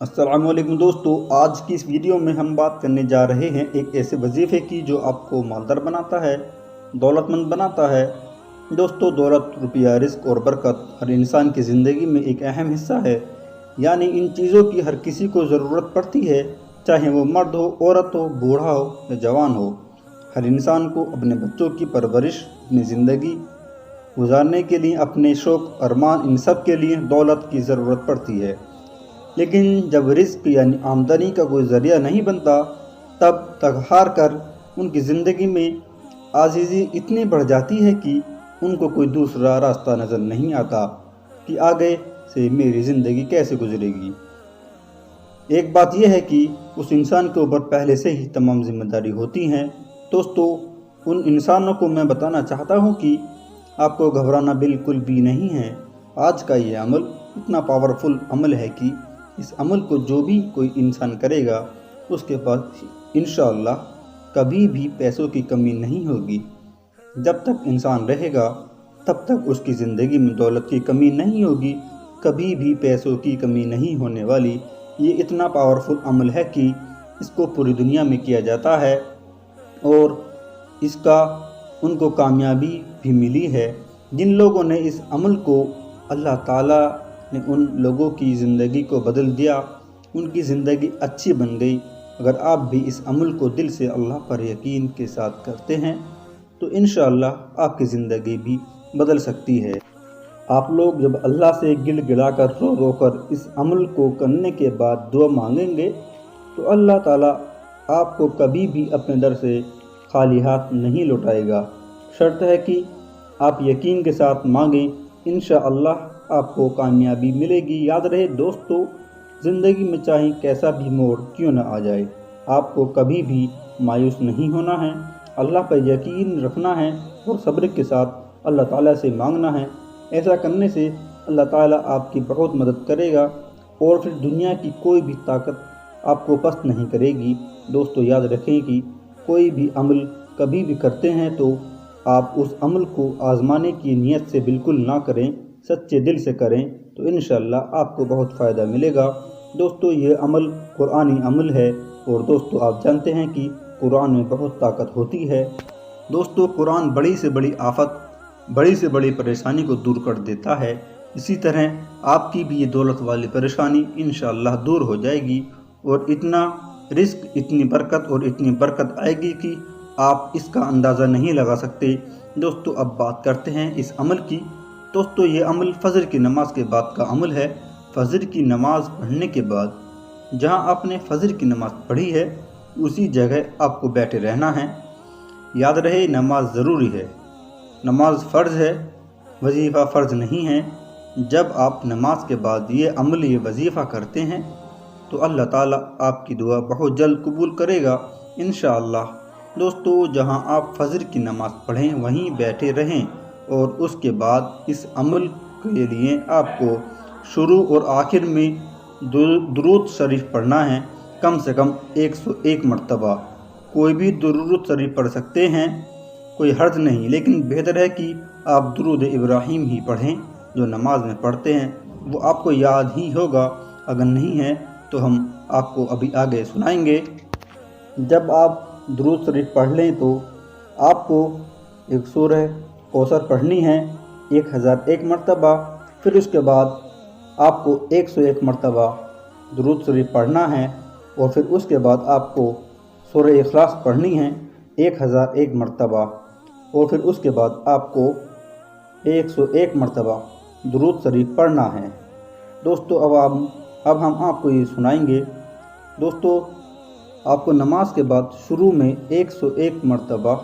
السلام علیکم دوستو، آج کی اس ویڈیو میں ہم بات کرنے جا رہے ہیں ایک ایسے وظیفے کی جو آپ کو مالدار بناتا ہے، دولت مند بناتا ہے۔ دوستو، دولت، روپیہ، رزق اور برکت ہر انسان کی زندگی میں ایک اہم حصہ ہے، یعنی ان چیزوں کی ہر کسی کو ضرورت پڑتی ہے، چاہے وہ مرد ہو، عورت ہو، بوڑھا ہو یا جوان ہو۔ ہر انسان کو اپنے بچوں کی پرورش، اپنی زندگی گزارنے کے لیے، اپنے شوق ارمان، ان سب کے لیے دولت کی ضرورت پڑتی ہے۔ لیکن جب رزق یعنی آمدنی کا کوئی ذریعہ نہیں بنتا، تب تک ہار کر ان کی زندگی میں عاجزی اتنی بڑھ جاتی ہے کہ ان کو کوئی دوسرا راستہ نظر نہیں آتا کہ آگے سے میری زندگی کیسے گزرے گی۔ ایک بات یہ ہے کہ اس انسان کے اوپر پہلے سے ہی تمام ذمہ داری ہوتی ہیں۔ دوستو، ان انسانوں کو میں بتانا چاہتا ہوں کہ آپ کو گھبرانا بالکل بھی نہیں ہے۔ آج کا یہ عمل اتنا پاورفل عمل ہے کہ اس عمل کو جو بھی کوئی انسان کرے گا، اس کے پاس انشاءاللہ کبھی بھی پیسوں کی کمی نہیں ہوگی۔ جب تک انسان رہے گا تب تک اس کی زندگی میں دولت کی کمی نہیں ہوگی، کبھی بھی پیسوں کی کمی نہیں ہونے والی۔ یہ اتنا پاورفل عمل ہے کہ اس کو پوری دنیا میں کیا جاتا ہے اور اس کا ان کو کامیابی بھی ملی ہے۔ جن لوگوں نے اس عمل کو، اللہ تعالیٰ نے ان لوگوں کی زندگی کو بدل دیا، ان کی زندگی اچھی بن گئی۔ اگر آپ بھی اس عمل کو دل سے اللہ پر یقین کے ساتھ کرتے ہیں تو انشاءاللہ آپ کی زندگی بھی بدل سکتی ہے۔ آپ لوگ جب اللہ سے گل گلا کر رو رو کر اس عمل کو کرنے کے بعد دعا مانگیں گے تو اللہ تعالیٰ آپ کو کبھی بھی اپنے در سے خالی ہاتھ نہیں لوٹائے گا۔ شرط ہے کہ آپ یقین کے ساتھ مانگیں، انشاءاللہ آپ کو کامیابی ملے گی۔ یاد رہے دوستو، زندگی میں چاہے کیسا بھی موڑ کیوں نہ آ جائے، آپ کو کبھی بھی مایوس نہیں ہونا ہے، اللہ پر یقین رکھنا ہے اور صبر کے ساتھ اللہ تعالیٰ سے مانگنا ہے۔ ایسا کرنے سے اللہ تعالیٰ آپ کی بہت مدد کرے گا اور پھر دنیا کی کوئی بھی طاقت آپ کو پست نہیں کرے گی۔ دوستو، یاد رکھیں کہ کوئی بھی عمل کبھی بھی کرتے ہیں تو آپ اس عمل کو آزمانے کی نیت سے بالکل نہ کریں، سچے دل سے کریں تو انشاءاللہ آپ کو بہت فائدہ ملے گا۔ دوستو، یہ عمل قرآنی عمل ہے اور دوستو آپ جانتے ہیں کہ قرآن میں بہت طاقت ہوتی ہے۔ دوستو، قرآن بڑی سے بڑی آفت، بڑی سے بڑی پریشانی کو دور کر دیتا ہے۔ اسی طرح آپ کی بھی یہ دولت والی پریشانی انشاءاللہ دور ہو جائے گی اور اتنا رزق، اتنی برکت اور اتنی برکت آئے گی کہ آپ اس کا اندازہ نہیں لگا سکتے۔ دوستو، اب بات کرتے ہیں اس عمل کی۔ دوستو، یہ عمل فجر کی نماز کے بعد کا عمل ہے۔ فجر کی نماز پڑھنے کے بعد جہاں آپ نے فجر کی نماز پڑھی ہے اسی جگہ آپ کو بیٹھے رہنا ہے۔ یاد رہے، نماز ضروری ہے، نماز فرض ہے، وظیفہ فرض نہیں ہے۔ جب آپ نماز کے بعد یہ عمل، یہ وظیفہ کرتے ہیں تو اللہ تعالیٰ آپ کی دعا بہت جلد قبول کرے گا انشاءاللہ۔ دوستو، جہاں آپ فجر کی نماز پڑھیں وہیں بیٹھے رہیں اور اس کے بعد اس عمل کے لیے آپ کو شروع اور آخر میں درود شریف پڑھنا ہے، کم سے کم 101 مرتبہ۔ کوئی بھی درود شریف پڑھ سکتے ہیں، کوئی حرج نہیں، لیکن بہتر ہے کہ آپ درود ابراہیم ہی پڑھیں جو نماز میں پڑھتے ہیں، وہ آپ کو یاد ہی ہوگا۔ اگر نہیں ہے تو ہم آپ کو ابھی آگے سنائیں گے۔ جب آپ درود شریف پڑھ لیں تو آپ کو ایک سورہ کوثر پڑھنی ہے 1001 مرتبہ، پھر اس کے بعد آپ کو 101 مرتبہ درود شریف پڑھنا ہے اور پھر اس کے بعد آپ کو سورہ اخلاص پڑھنی ہے 1001 مرتبہ اور پھر اس کے بعد آپ کو 101 مرتبہ درود شریف پڑھنا ہے۔ دوستو، اب ہم آپ کو یہ سنائیں گے۔ دوستو، آپ کو نماز کے بعد شروع میں 101 مرتبہ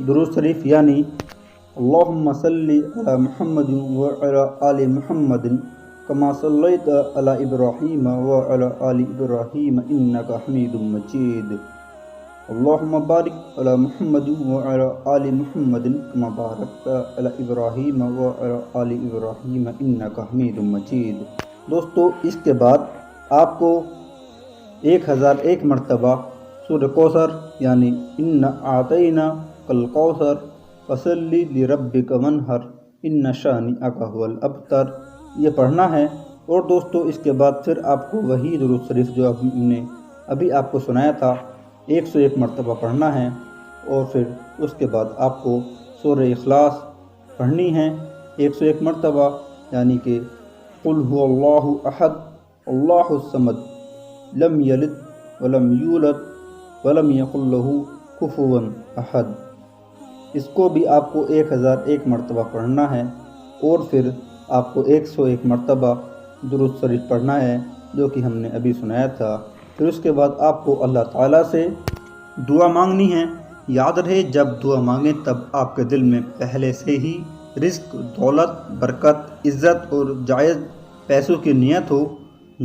درود شریف یعنی اللہم صلی علی محمد وعلی آل محمد کما صلیت علی ابراہیم وعلی آل ابراہیم انک حمید مجید، اللہم بارک علی محمد وعلی آل محمد کما بارکت علی ابراہیم وعلی آل ابراہیم انک حمید مجید۔ دوستو، اس کے بعد آپ کو 1001 مرتبہ سورہ کوثر یعنی انا اعطیناک الکوثر فصلی لربک وانحر ان شانئک ھو الابتر یہ پڑھنا ہے اور دوستو اس کے بعد پھر آپ کو وہی درود شریف جو ہم نے ابھی آپ کو سنایا تھا 101 مرتبہ پڑھنا ہے، اور پھر اس کے بعد آپ کو سورہ اخلاص پڑھنی ہے 101 مرتبہ، یعنی کہ قل هو اللہ احد اللہ الصمد لم یلد ولم یولد ولم یکن لہ کفوا احد۔ اس کو بھی آپ کو 1001 مرتبہ پڑھنا ہے، اور پھر آپ کو 101 مرتبہ درود شریف پڑھنا ہے جو کہ ہم نے ابھی سنایا تھا۔ پھر اس کے بعد آپ کو اللہ تعالیٰ سے دعا مانگنی ہے۔ یاد رہے جب دعا مانگیں تب آپ کے دل میں پہلے سے ہی رزق، دولت، برکت، عزت اور جائز پیسوں کی نیت ہو،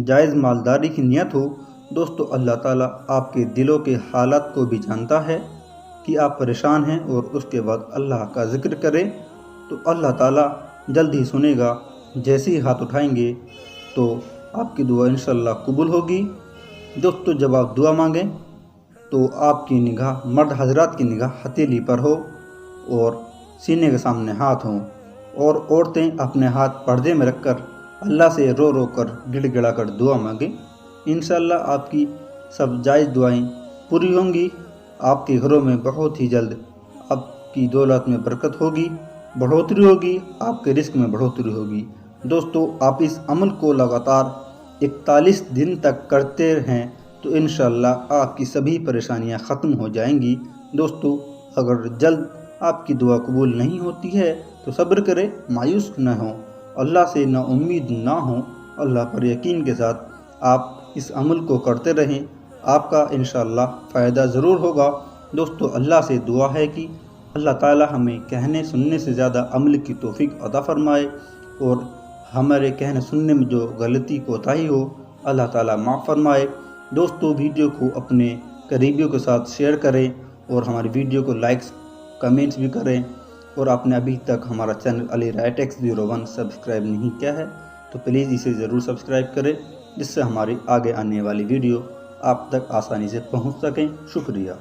جائز مالداری کی نیت ہو۔ دوستو اللہ تعالیٰ آپ کے دلوں کے حالات کو بھی جانتا ہے کہ آپ پریشان ہیں، اور اس کے بعد اللہ کا ذکر کریں تو اللہ تعالیٰ جلد ہی سنے گا۔ جیسے ہی ہاتھ اٹھائیں گے تو آپ کی دعا انشاءاللہ قبول ہوگی۔ دوستو جب آپ دعا مانگیں تو آپ کی نگاہ، مرد حضرات کی نگاہ ہتھیلی پر ہو اور سینے کے سامنے ہاتھ ہوں، اور عورتیں اپنے ہاتھ پردے میں رکھ کر اللہ سے رو رو کر گڑ گڑا کر دعا مانگیں۔ انشاءاللہ آپ کی سب جائز دعائیں پوری ہوں گی۔ آپ کے گھروں میں بہت ہی جلد آپ کی دولت میں برکت ہوگی، بڑھوتری ہوگی، آپ کے رزق میں بڑھوتری ہوگی۔ دوستو آپ اس عمل کو لگاتار 41 دن تک کرتے ہیں تو انشاءاللہ آپ کی سبھی پریشانیاں ختم ہو جائیں گی۔ دوستو اگر جلد آپ کی دعا قبول نہیں ہوتی ہے تو صبر کریں، مایوس نہ ہوں، اللہ سے نا امید نہ ہوں، اللہ پر یقین کے ساتھ آپ اس عمل کو کرتے رہیں، آپ کا انشاءاللہ فائدہ ضرور ہوگا۔ دوستو اللہ سے دعا ہے کہ اللہ تعالی ہمیں کہنے سننے سے زیادہ عمل کی توفیق عطا فرمائے، اور ہمارے کہنے سننے میں جو غلطی کوتاہی ہو اللہ تعالیٰ معاف فرمائے۔ دوستو ویڈیو کو اپنے قریبیوں کے ساتھ شیئر کریں، اور ہماری ویڈیو کو لائکس کمنٹس بھی کریں، اور آپ نے ابھی تک ہمارا چینل علی رائٹ ایکس 01 سبسکرائب نہیں کیا ہے تو پلیز اسے ضرور سبسکرائب کریں، جس سے ہماری آگے آنے والی ویڈیو آپ تک آسانی سے پہنچ سکیں۔ شکریہ۔